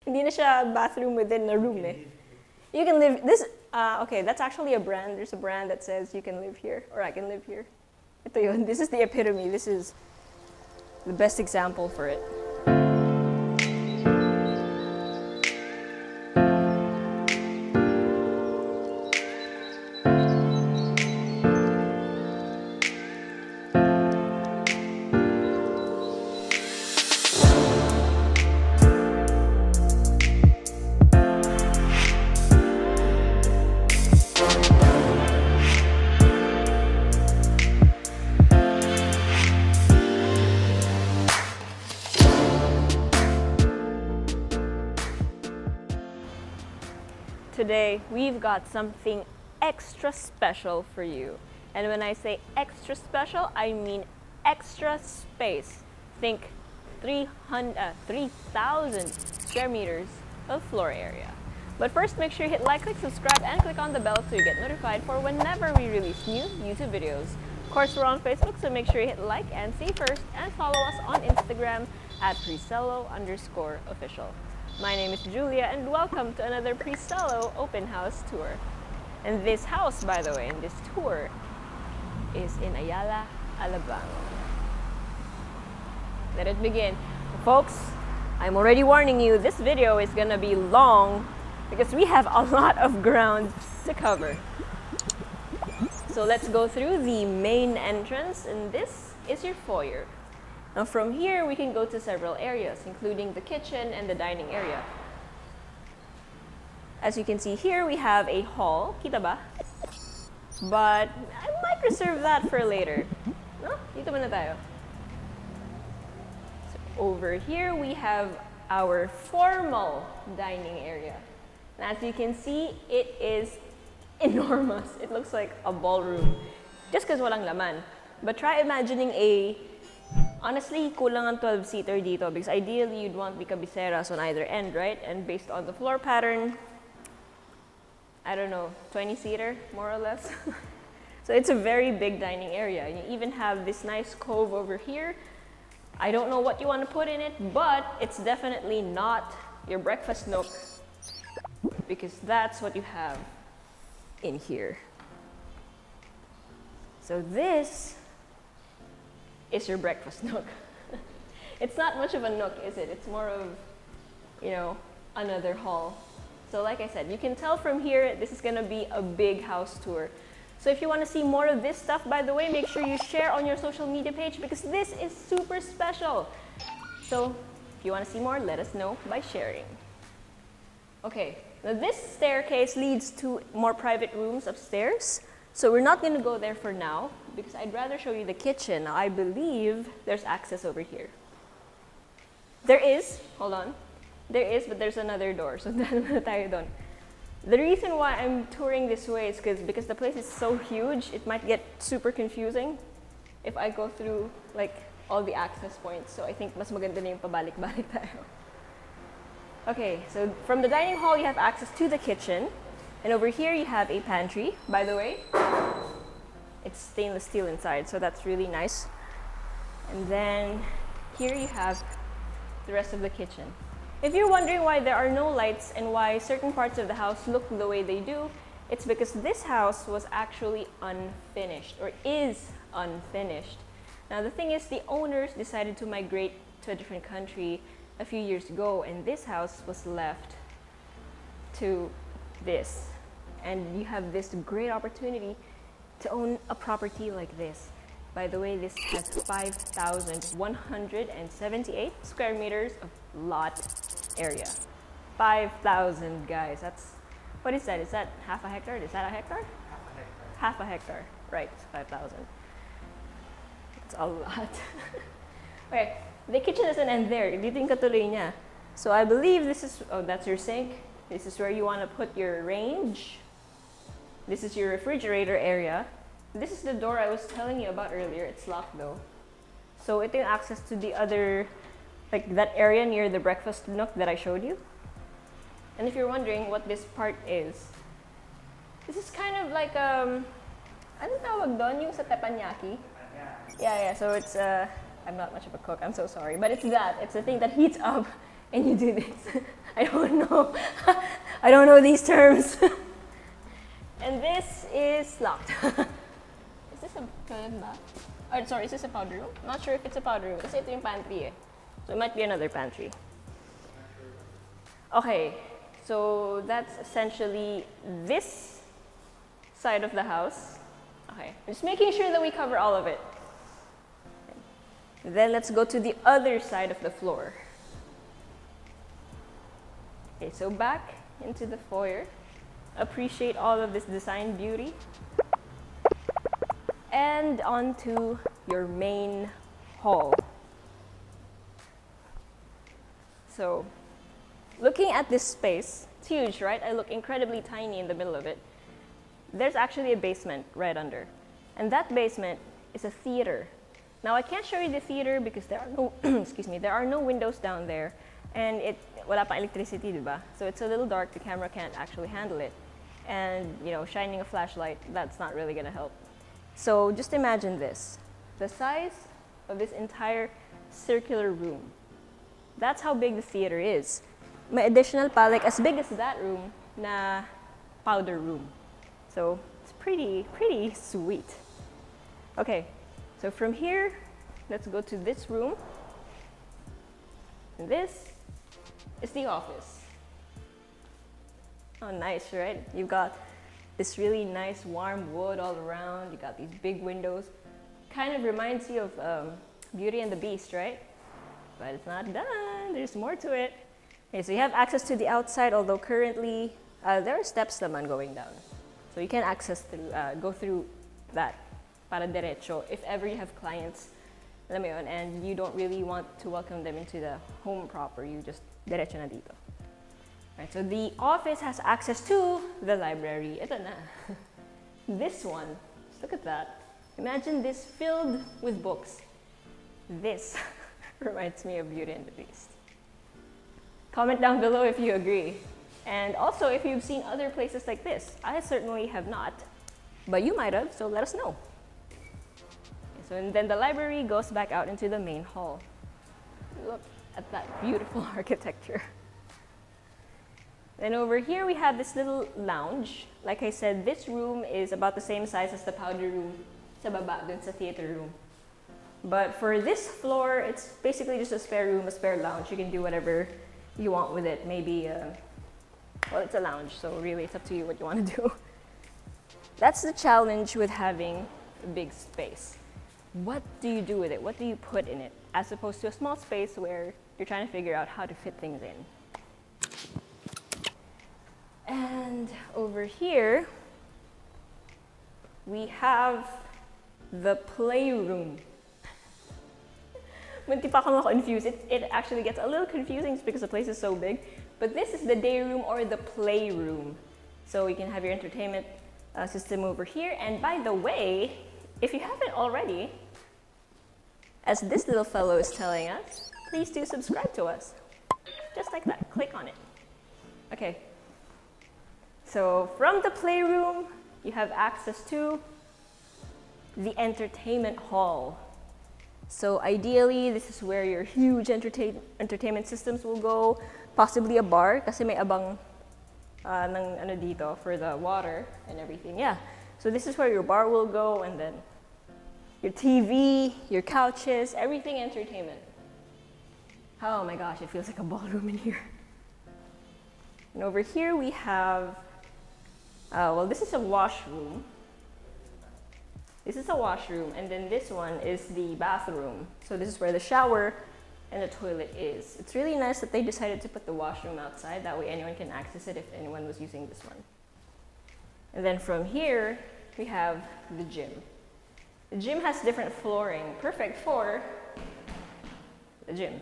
Hindi na siya bathroom within a room eh. You can live, okay, that's actually a brand. There's a brand that says you can live here, or I can live here. Ito yun. This is the epitome. This is the best example for it. Today, we've got something extra special for you. And when I say extra special, I mean extra space. Think 3,000 square meters of floor area. But first, make sure you hit like, click subscribe, and click on the bell so you get notified for whenever we release new YouTube videos. Of course, we're on Facebook, so make sure you hit like and see first, and follow us on Instagram at PESOS_official. My name is Julia, and welcome to another PESOS open house tour. And this house, by the way, and this tour is in Ayala, Alabang. Let it begin. Folks, I'm already warning you, this video is gonna be long because we have a lot of ground to cover. So let's go through the main entrance, and this is your foyer. Now from here, we can go to several areas, including the kitchen and the dining area. As you can see here, we have a hall, kita ba? But I might reserve that for later. No? Dito muna tayo. So over here, we have our formal dining area. And as you can see, it is enormous. It looks like a ballroom. Just because walang laman. But try imagining honestly, kulang ang 12-seater dito because ideally you'd want the cabeceras on either end, right? And based on the floor pattern, I don't know, 20-seater, more or less. So it's a very big dining area. And you even have this nice cove over here. I don't know what you want to put in it, but it's definitely not your breakfast nook because that's what you have in here. So this is your breakfast nook. It's not much of a nook, is it? It's more of, another hall. So like I said, you can tell from here, this is gonna be a big house tour. So if you wanna see more of this stuff, by the way, make sure you share on your social media page because this is super special. So if you wanna see more, let us know by sharing. Okay, now this staircase leads to more private rooms upstairs. So we're not gonna go there for now because I'd rather show you the kitchen. Now, I believe there's access over here. There is, hold on. There is, but there's another door. So tayo doon. The reason why I'm touring this way is because the place is so huge, it might get super confusing if I go through like all the access points. So I think mas maganda na yung pabalik-balik tayo. Okay, so from the dining hall, you have access to the kitchen. And over here, you have a pantry, by the way. It's stainless steel inside, so that's really nice. And then here you have the rest of the kitchen. If you're wondering why there are no lights and why certain parts of the house look the way they do, it's because this house was actually unfinished, or is unfinished. Now the thing is, the owners decided to migrate to a different country a few years ago, and this house was left to this. And you have this great opportunity to own a property like this. By the way, this has 5,178 square meters of lot area. 5,000, guys. That's, what is that? Is that half a hectare? Is that a hectare? Half a hectare. Right, 5,000. It's a lot. Okay, the kitchen doesn't end there. Dito yung katuloy niya. So I believe this is, that's your sink. This is where you want to put your range. This is your refrigerator area. This is the door I was telling you about earlier. It's locked though. So ito yung access to the other, like that area near the breakfast nook that I showed you. And if you're wondering what this part is, this is kind of like, ano tawag doon? Yung sa teppanyaki? Yeah, so it's, I'm not much of a cook, I'm so sorry. But it's that, it's the thing that heats up and you do this. I don't know. I don't know these terms. And this is locked. Is this a toilet bath? Oh, sorry, is this a powder room? Not sure if it's a powder room. Kasi ito yung pantry eh. So it might be another pantry. Okay, so that's essentially this side of the house. Okay, just making sure that we cover all of it. Then let's go to the other side of the floor. Okay, so back into the foyer. Appreciate all of this design beauty. And onto your main hall. So, looking at this space, it's huge, right? I look incredibly tiny in the middle of it. There's actually a basement right under. And that basement is a theater. Now, I can't show you the theater because there are no, excuse me, there are no windows down there. And wala pang electricity, diba? So it's a little dark, the camera can't actually handle it. And, you know, shining a flashlight, that's not really gonna help. So just imagine this. The size of this entire circular room. That's how big the theater is. May additional pa, like as big as that room, na powder room. So it's pretty sweet. Okay, so from here, let's go to this room. And this is the office. Oh, nice, right? You've got this really nice warm wood all around. You got these big windows. Kind of reminds you of Beauty and the Beast, right? But it's not done. There's more to it. Okay, so you have access to the outside, although currently there are steps naman going down. So you can access through, go through that para derecho if ever you have clients, alam mo yun, and you don't really want to welcome them into the home proper. You just derecho na dito. Right, so the office has access to the library. Ito na. This one, look at that. Imagine this filled with books. This reminds me of Beauty and the Beast. Comment down below if you agree. And also if you've seen other places like this. I certainly have not, but you might have, so let us know. Okay, so and then the library goes back out into the main hall. Look at that beautiful architecture. Then over here we have this little lounge. Like I said, this room is about the same size as the powder room sa baba dun sa theater room. But for this floor, it's basically just a spare room, a spare lounge. You can do whatever you want with it. Maybe, well, it's a lounge, so really it's up to you what you want to do. That's the challenge with having a big space. What do you do with it? What do you put in it? As opposed to a small space where you're trying to figure out how to fit things in. And over here, we have the playroom. Munti pa ako confused. It actually gets a little confusing because the place is so big. But this is the day room or the playroom. So you can have your entertainment system over here. And by the way, if you haven't already, as this little fellow is telling us, please do subscribe to us. Just like that, click on it. Okay. So from the playroom, you have access to the entertainment hall. So ideally, this is where your huge entertainment systems will go. Possibly a bar, kasi may abang ng ano dito for the water and everything. Yeah. So this is where your bar will go, and then your TV, your couches, everything entertainment. Oh my gosh, it feels like a ballroom in here. And over here we have, well, this is a washroom. This is a washroom, and then this one is the bathroom. So this is where the shower and the toilet is. It's really nice that they decided to put the washroom outside. That way anyone can access it if anyone was using this one. And then from here, we have the gym. The gym has different flooring, perfect for the gym.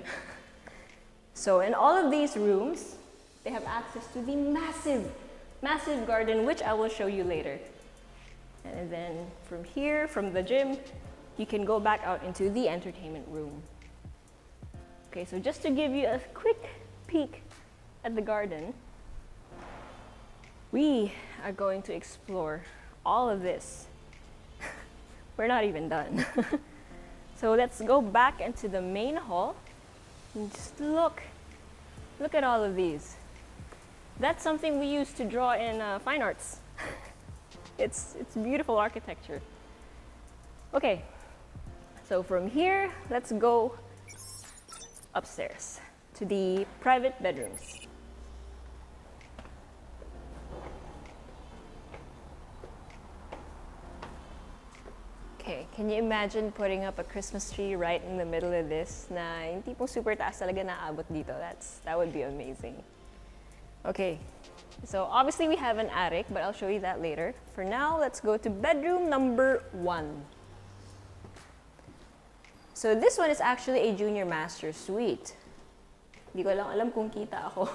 So in all of these rooms, they have access to the massive garden, which I will show you later. And then from here, from the gym, you can go back out into the entertainment room. Okay, so just to give you a quick peek at the garden, we are going to explore all of this. We're not even done. So let's go back into the main hall and just look at all of these. That's something we used to draw in fine arts. It's beautiful architecture. Okay, so from here, let's go upstairs to the private bedrooms. Okay, can you imagine putting up a Christmas tree right in the middle of this na yung tipong super taas talaga naabot dito? That would be amazing. Okay, so obviously we have an attic, but I'll show you that later. For now, let's go to bedroom number 1. So this one is actually a junior master suite. Di ko lang alam kung kita ako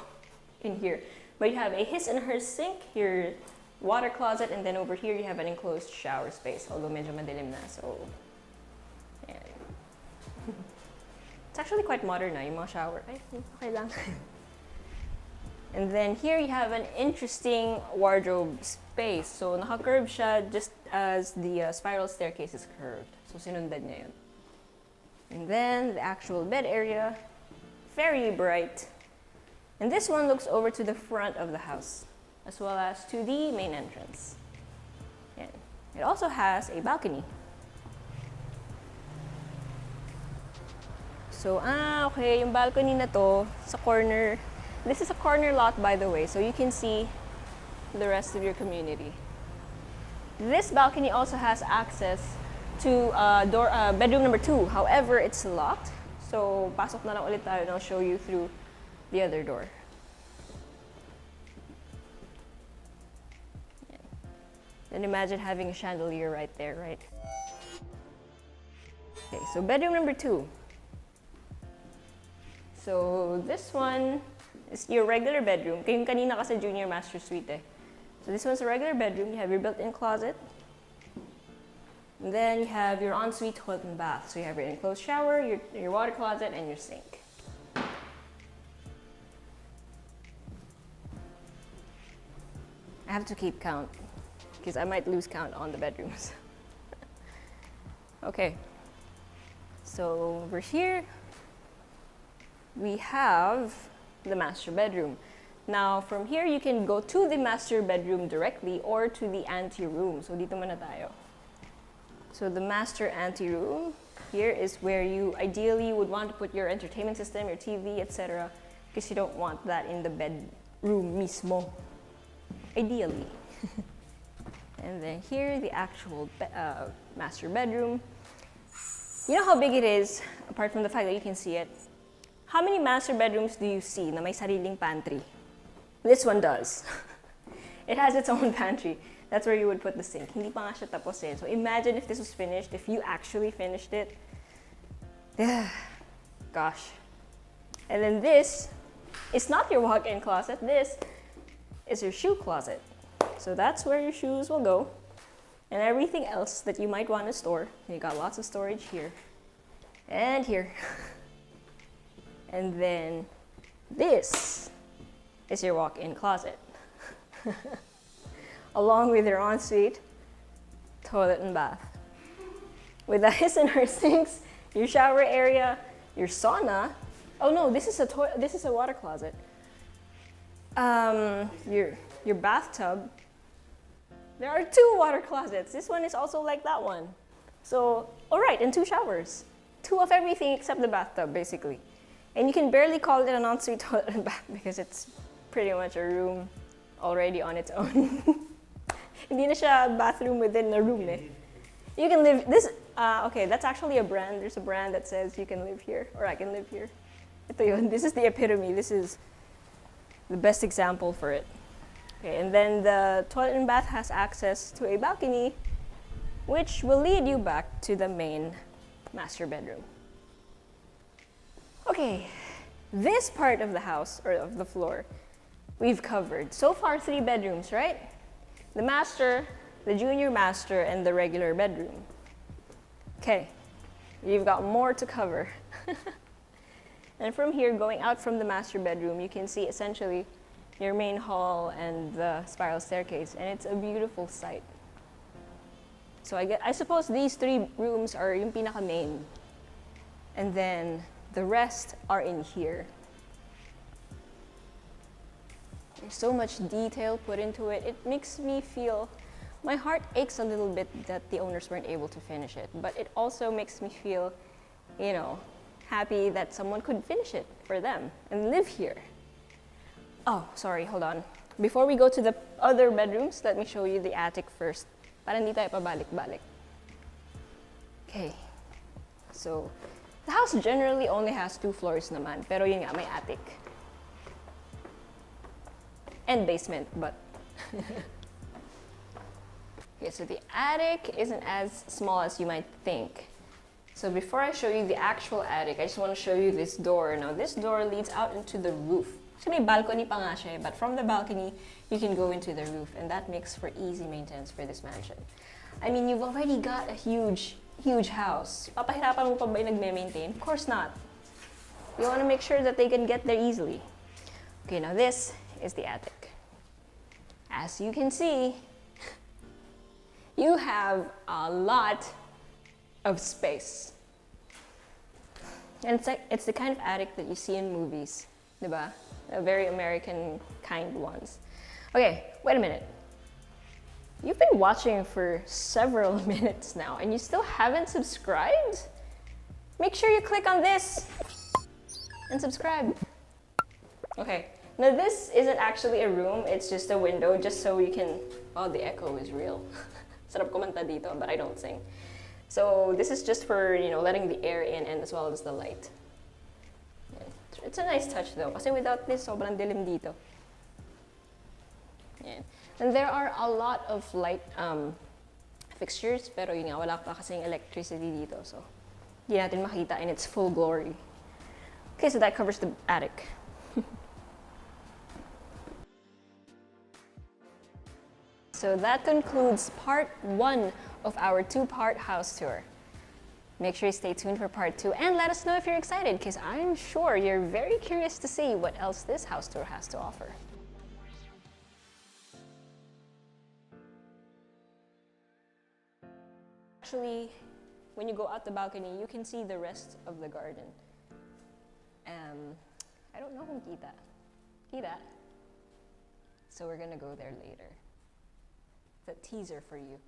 in here. But you have a his and her sink, your water closet, and then over here you have an enclosed shower space. Although medyo madilim na, so yeah. It's actually quite modern na yung mga shower. Ay, okay lang. And then here you have an interesting wardrobe space. So naka-curve siya just as the spiral staircase is curved. So sinundan niya yun. And then the actual bed area, very bright. And this one looks over to the front of the house, as well as to the main entrance. And it also has a balcony. So, okay, yung balcony na to, sa corner. This is a corner lot, by the way, so you can see the rest of your community. This balcony also has access to bedroom number 2. However, it's locked. So, pasok na lang ulit tayo and I'll show you through the other door. Then imagine having a chandelier right there, right? Okay, so bedroom number 2. So this one is your regular bedroom. Kayong kanina kasi junior master suite eh. So this one's a regular bedroom. You have your built-in closet. And then you have your ensuite toilet and bath. So you have your enclosed shower, your water closet, and your sink. I have to keep count because I might lose count on the bedrooms. Okay, so over here we have the master bedroom. Now from here you can go to the master bedroom directly or to the ante-room. So dito muna tayo. So the master ante-room here is where you ideally would want to put your entertainment system, your TV, etc. Because you don't want that in the bedroom mismo. Ideally. And then here, the actual master bedroom. You know how big it is, apart from the fact that you can see it? How many master bedrooms do you see na may sariling pantry? This one does. It has its own pantry. That's where you would put the sink. Hindi pa nga siya tapos eh. So imagine if this was finished, if you actually finished it. Gosh. And then this is not your walk-in closet. This is your shoe closet. So that's where your shoes will go. And everything else that you might want to store. You got lots of storage here. And here. And then this is your walk-in closet. Along with your ensuite, toilet and bath. With the his and her sinks, your shower area, your sauna. Oh no, this is a water closet. Your bathtub. There are 2 water closets. This one is also like that one. So, all right, and 2 showers. 2 of everything except the bathtub, basically. And you can barely call it an ensuite toilet and bath because it's pretty much a room already on its own. Hindi na siya bathroom within a room eh. You can live, okay, that's actually a brand. There's a brand that says you can live here, or I can live here. Ito yun. This is the epitome. This is the best example for it. Okay, and then the toilet and bath has access to a balcony, which will lead you back to the main master bedroom. Okay, this part of the house, or of the floor, we've covered. So far, 3 bedrooms, right? The master, the junior master, and the regular bedroom. Okay, you've got more to cover. And from here, going out from the master bedroom, you can see essentially your main hall and the spiral staircase, and it's a beautiful sight. So I suppose these 3 rooms are yung pinaka-main. And then the rest are in here. There's so much detail put into it. It makes me feel, my heart aches a little bit that the owners weren't able to finish it, but it also makes me feel, you know, happy that someone could finish it for them and live here. Oh, sorry, hold on. Before we go to the other bedrooms, let me show you the attic first. Para hindi tayo pabalik-balik. Okay, so the house generally only has 2 floors naman, pero yun nga, may attic. And basement, but okay, so the attic isn't as small as you might think. So before I show you the actual attic, I just want to show you this door. Now this door leads out into the roof. So may balcony pa nga siya, but from the balcony, you can go into the roof, and that makes for easy maintenance for this mansion. I mean, you've already got a huge house. Papahirapan mo pa ba yung nagme-maintain? Of course not. You want to make sure that they can get there easily. Okay, now this is the attic. As you can see, you have a lot of space. And it's the kind of attic that you see in movies, diba? The very American kind ones. Okay, wait a minute. You've been watching for several minutes now and you still haven't subscribed? Make sure you click on this and subscribe. Okay, now this isn't actually a room, it's just a window just so you can, oh, the echo is real. Sarap kumanta dito, but I don't sing. So this is just for, you know, letting the air in and as well as the light. It's a nice touch though, kasi without this, sobrang dilim dito. Yan. And there are a lot of light fixtures, pero yun nga, wala pa kasing electricity dito, so hindi natin makita in its full glory. Okay, so that covers the attic. So that concludes part 1 of our 2-part house tour. Make sure you stay tuned for part 2 and let us know if you're excited, because I'm sure you're very curious to see what else this house tour has to offer. Actually, when you go out the balcony, you can see the rest of the garden. I don't know kung kita. Kita? So we're gonna go there later. It's a teaser for you.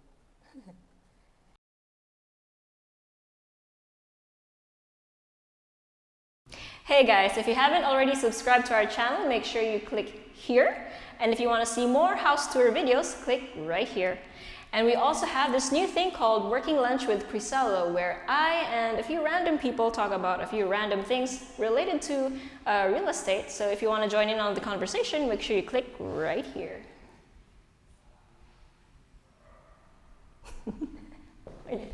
Hey guys, if you haven't already subscribed to our channel, make sure you click here. And if you want to see more house tour videos, click right here. And we also have this new thing called Working Lunch with Priscilla, where I and a few random people talk about a few random things related to real estate. So if you want to join in on the conversation, make sure you click right here. I know.